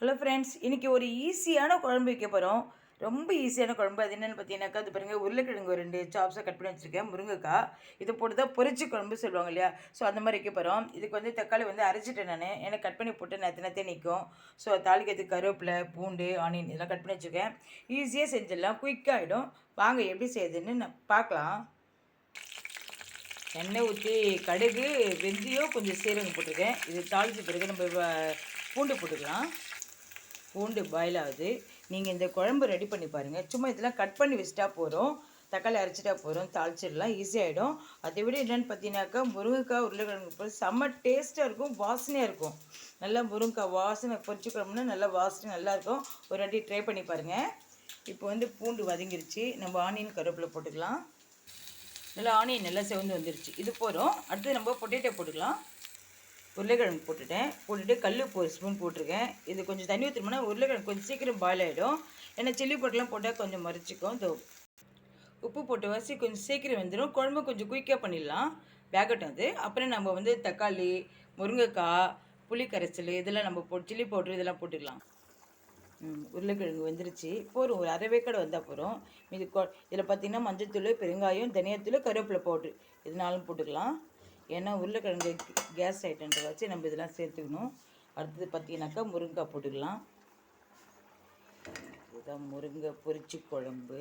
Hello friends, இன்றைக்கி ஒரு ஈஸியான குழம்பு வைக்க போகிறோம். ரொம்ப ஈஸியான குழம்பு. அது என்னென்னு பார்த்தீங்கன்னாக்கா, அது பாருங்கள், உருளைக்கிழங்கு 2 சாப்ஸாக கட் பண்ணி வச்சுருக்கேன், முருங்கைக்காய். இதை போட்டு தான் பொரிச்சு குழம்பு சொல்லுவாங்க இல்லையா? ஸோ அந்த மாதிரி வைக்க போகிறோம். இதுக்கு வந்து தக்காளி வந்து அரைச்சிட்டேன் நான். ஏன்னா கட் பண்ணி போட்டு நேற்று நிற்கும். ஸோ தாளிக்கிறதுக்கு கருவேப்பிலை, பூண்டு, ஆனியன் இதெல்லாம் கட் பண்ணி வச்சுருக்கேன். ஈஸியாக செஞ்சிடலாம், குயிக்காக ஆகிடும். வாங்க எப்படி செய்யுதுன்னு நான் பார்க்கலாம். எண்ணெய் ஊற்றி கடுகு, வெந்தயம், கொஞ்சம் சீரகம் போட்டிருக்கேன். இது தாளித்த பிறகு நம்ம பூண்டு போட்டுக்கலாம். பூண்டு பாயில் ஆகுது. நீங்கள் இந்த குழம்பு ரெடி பண்ணி பாருங்கள். சும்மா இதெல்லாம் கட் பண்ணி வச்சுட்டா போகிறோம், தக்காளி அரைச்சிட்டா போகிறோம், தாளிச்சிடலாம், ஈஸியாகிடும். அதை விட என்னென்னு பார்த்தீங்கன்னாக்கா, முருங்கைக்காய் உருளைக்கிழங்கு போது செம்ம டேஸ்ட்டாக இருக்கும், வாசனையாக இருக்கும். நல்லா முருங்கைக்காய் வாசனை பொரிச்சு குழம்புனா நல்லா வாசனை நல்லாயிருக்கும். ஒரு வாட்டி ட்ரை பண்ணி பாருங்கள். இப்போ வந்து பூண்டு வதங்கிருச்சு. நம்ம ஆனியன் கருவேப்பிலை போட்டுக்கலாம். நல்லா ஆனியன் நல்லா செவந்து வந்துருச்சு. இது போகிறோம். அடுத்து நம்ம பொட்டேட்டோ போட்டுக்கலாம். உருளைக்கிழங்கு போட்டுட்டு கல் ஒரு ஸ்பூன் போட்டிருக்கேன். இது கொஞ்சம் தண்ணி ஊற்றினோம்னா உருளைக்கிழங்கு கொஞ்சம் சீக்கிரம் பாயில் ஆகிடும். ஏன்னா சில்லி போட்டெலாம் போட்டால் கொஞ்சம் மறைச்சிக்கும். இந்த உப்பு போட்டு வசி கொஞ்சம் சீக்கிரம் வந்துடும். குழம்பு கொஞ்சம் குயிக்காக பண்ணிடலாம், வேகட்டும் அது. அப்புறம் நம்ம வந்து தக்காளி, முருங்கைக்காய், புளி கரைசல் இதெல்லாம் நம்ம சில்லி பவுட்ரு இதெல்லாம் போட்டுக்கலாம். உருளைக்கிழங்கு வந்துருச்சு. போகிறோம், ஒரு அரை வேக்காடு வந்தால் போகிறோம். இது இதில் பார்த்திங்கன்னா மஞ்சள், பெருங்காயம், தனியாத்தூள், கருவேப்பிலை பவுட்ரு இதனாலும் போட்டுக்கலாம். ஏன்னா உருளைக்கிழங்கு கேஸ் ஐட்டன்ற வச்சு நம்ம இதெல்லாம் சேர்த்துக்கணும். அடுத்தது பார்த்தீங்கன்னாக்கா முருங்கைக்காய் போட்டுக்கலாம். இதுதான் முருங்கை பொரிச்சு குழம்பு.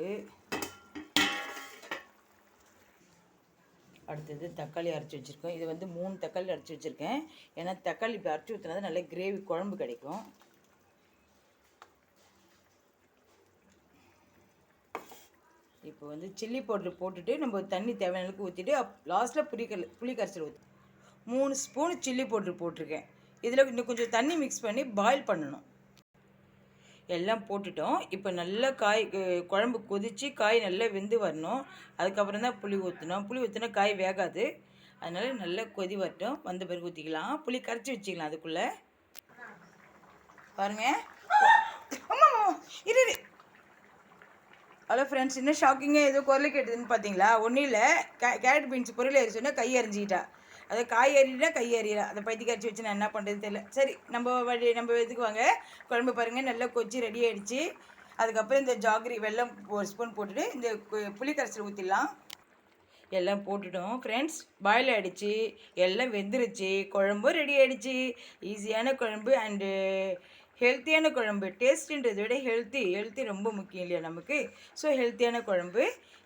அடுத்தது தக்காளி அரைச்சி வச்சுருக்கோம். இது வந்து 3 தக்காளி அரைச்சி வச்சுருக்கேன். ஏன்னா தக்காளி இப்போ அரைச்சி ஊற்றினா நல்ல கிரேவி குழம்பு கிடைக்கும். இப்போ வந்து சில்லி பவுட்ரு போட்டுட்டு நம்ம தண்ணி தேவையான அளவுக்கு ஊற்றிட்டு லாஸ்ட்டில் புளி கரைசல் ஊற்றி 3 ஸ்பூன் சில்லி பவுட்ரு போட்டிருக்கேன். இதில் இன்னும் கொஞ்சம் தண்ணி மிக்ஸ் பண்ணி பாயில் பண்ணணும். எல்லாம் போட்டுட்டோம். இப்போ நல்லா குழம்பு கொதித்து காய் நல்லா வெந்து வரணும். அதுக்கப்புறம் தான் புளி ஊற்றணும். புளி ஊற்றினா காய் வேகாது. அதனால் நல்லா கொதி வரட்டும். வந்த பிறகு ஊற்றிக்கலாம். புளி கரைச்சி வச்சுக்கலாம். அதுக்குள்ளே பாருங்கள். இரு. ஹலோ ஃப்ரெண்ட்ஸ், இன்னும் ஷாக்கிங்காக ஏதோ குரல் கேட்டதுன்னு பார்த்தீங்களா? ஒன்றும் இல்லை, கேரட் பீன்ஸ் பொரியல் ஏறி சொன்னால் கை அரிஞ்சிக்கிட்டா. அதை காய் ஏறினா கை ஏறிடா. அதை பைத்தி கரைச்சி வச்சு நான் என்ன பண்ணுறது தெரியல. சரி, நம்ம இதுக்கு வாங்க. குழம்பு பாருங்கள், நல்லா கொச்சி ரெடி ஆகிடுச்சு. அதுக்கப்புறம் இந்த ஜாகரி வெல்லம் ஒரு ஸ்பூன் போட்டுட்டு இந்த புளி கரைசல் ஊற்றிடலாம். எல்லாம் போட்டுட்டோம் ஃப்ரெண்ட்ஸ். பாயில் ஆகிடுச்சு, எல்லாம் வெந்துருச்சு, குழம்பும் ரெடி ஆகிடுச்சு. ஈஸியான குழம்பு அண்டு ஹெல்த்தியான குழம்பு. டேஸ்ட்டுன்றதை விட ஹெல்த்தி ரொம்ப முக்கியம் இல்லையா நமக்கு? ஸோ ஹெல்த்தியான குழம்பு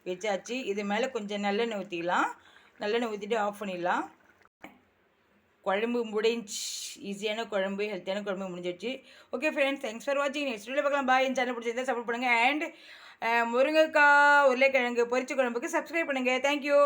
வச்சாச்சு. இது மேலே கொஞ்சம் நல்லெண்ணெய் ஊற்றிக்கலாம். நல்லெண்ணெய் ஊற்றிட்டு ஆஃப் பண்ணிடலாம். குழம்பு முடிஞ்சு. ஈஸியான குழம்பு, ஹெல்த்தியான குழம்பு முடிஞ்சிடுச்சு. ஓகே ஃப்ரெண்ட்ஸ், தேங்க்ஸ் ஃபார் வாட்சிங். நெக்ஸ்ட் வீடியோ பார்க்கலாம். பாய். என் சேனல் பிடிச்சிருந்தா சப்போர்ட் பண்ணுங்கள். அண்ட் முருங்கைக்காய் உருளைக்கிழங்கு பொரிச்ச குழம்புக்கு சப்ஸ்கிரைப் பண்ணுங்கள். தேங்க்யூ.